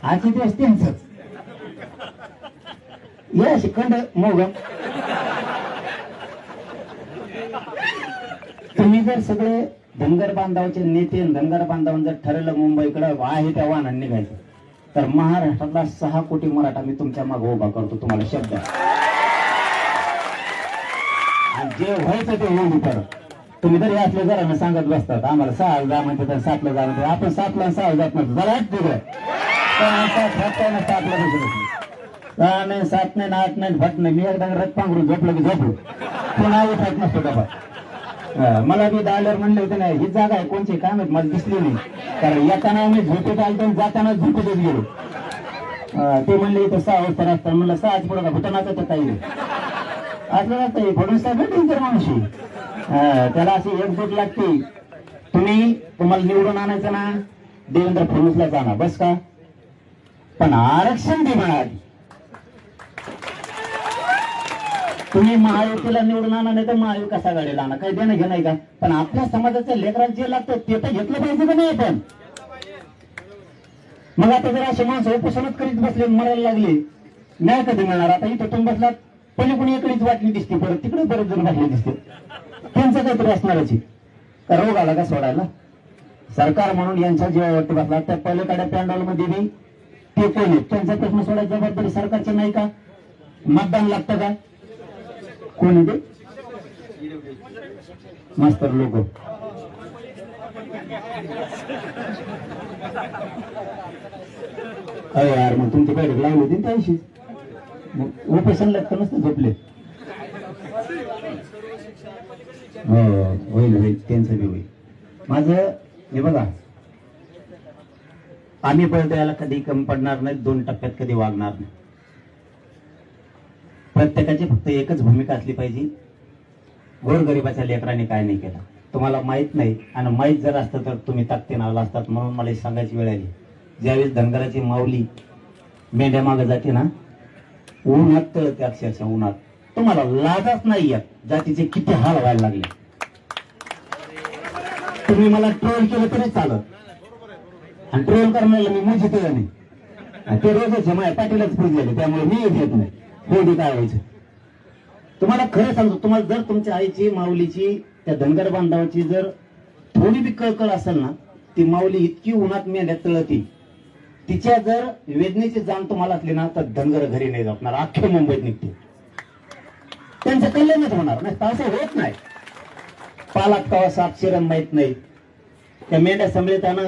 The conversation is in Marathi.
आजचे दिवस त्यांचंच या शिखंड मोगम. तुम्ही जर सगळे धनगर बांधवाचे नेते धनगर बांधवांनी जर ठरवलं मुंबईकडे आहे त्या वाहनांनी निघायचं तर महाराष्ट्रातला 6 कोटी मराठा मी तुमच्या मागे उभा करतो. तुम्हाला शब्द आणि जे व्हायचं ते होऊ परत. तुम्ही जर असले जरा सांगत बसतात आम्हाला 6 जा म्हणते तर 7ला जा म्हणते. आपण 7ला 6 जात नसतो जरा तिकडे 7ला बसलो 6 नाही 7 नाही 8 नाही फट नाही. मी एकदा रथ पांघरून झोपलो की झोपलो पुन्हा उठायच नसतो बाबा. मला बी दाल्यावर म्हणले होते नाही ही जागा आहे कोणची काय माहित मला दिसली नाही कारण येताना मी झोपेत आलतो आणि जाताना झोपेतच गेलो. ते म्हणले इथं 6 वाजता रस्ता म्हणलं 6च पुढे का भूतानाचं तर काही असलं नसतं. फडणवीस साहेब डेंजर माणूस त्याला अशी एकजूट लागते. तुम्हाला निवडून आणायचं ना देवेंद्र फडणवीसला जाणार बस का पण आरक्षण दे म्हणा. तुम्ही महायुतीला निवडून आणा नाही तर महाविकास आघाडीला आणा काही देणं घेणं का पण आपल्या समाजाच्या लेकरात जे लागतं ते तर घेतलं पाहिजे का नाही आपण. मग आता जर असे माणसं उपोषणच करीत बसले मरायला लागले नाही कधी मिळणार. आता इथं तुम्ही बसलात कोणी इकडेच वाटली दिसते परत तिकडे बरेच जण वाटले दिसते त्यांचं काहीतरी असणारच का रोग आला का सोडायला. सरकार म्हणून यांच्या जीवावरती बसला त्या पलीकडे पॅन्डॉल मध्ये बी ते कोण आहेत त्यांचा प्रश्न सोडायची जबाबदारी सरकारची नाही का. मतदान लागतं का कोण आहे ते मास्तर लोक. अरे यार मग तुमची बैठक लावली होती त्याशी मग उपोषण लागतं नसतं झोपले. हो होईल त्यांचं बी होईल. माझं हे बघा आम्ही पण द्यायला कधी कमी पडणार नाही 2 टप्प्यात कधी वागणार नाही. प्रत्येकाची फक्त एकच भूमिका असली पाहिजे गोरगरिबाच्या लेकरांनी काय नाही केलं तुम्हाला माहित नाही आणि माहित जर असतं तर तुम्ही ताकदीने आला असतात. म्हणून मला सांगायची वेळ आली ज्यावेळेस धनगराची माऊली मेंढ्या मागे जाते ना उन्हात तळते अक्षरशः उन्हात तुम्हाला लाजच नाही येत जातीचे किती हाल व्हायला लागले. तुम्ही मला ट्रोल केलं तरी चालत आणि ट्रोल करण्याला मी मुझी केलं नाही ते रोजच माझ्या पाठीलाच पुजलेले त्यामुळे मी येत नाही. होती काय व्हायचं तुम्हाला खरं सांगतो. तुम्हाला जर तुमच्या आईची माऊलीची त्या धनगर बांधवाची जर थोडी बी कळकळ असेल ना ती माऊली इतकी उन्हात मेंढ्या तळती तिच्या जर वेदनेची जाण तुम्हाला असली ना तर धनगर घरी नाही जाणार अख्ख्या मुंबईत निघते. त्यांचं कल्याणच होणार नाही असं होत नाही. पालात कवा साप शिरण माहित नाही त्या मेंढ्या सांभाळताना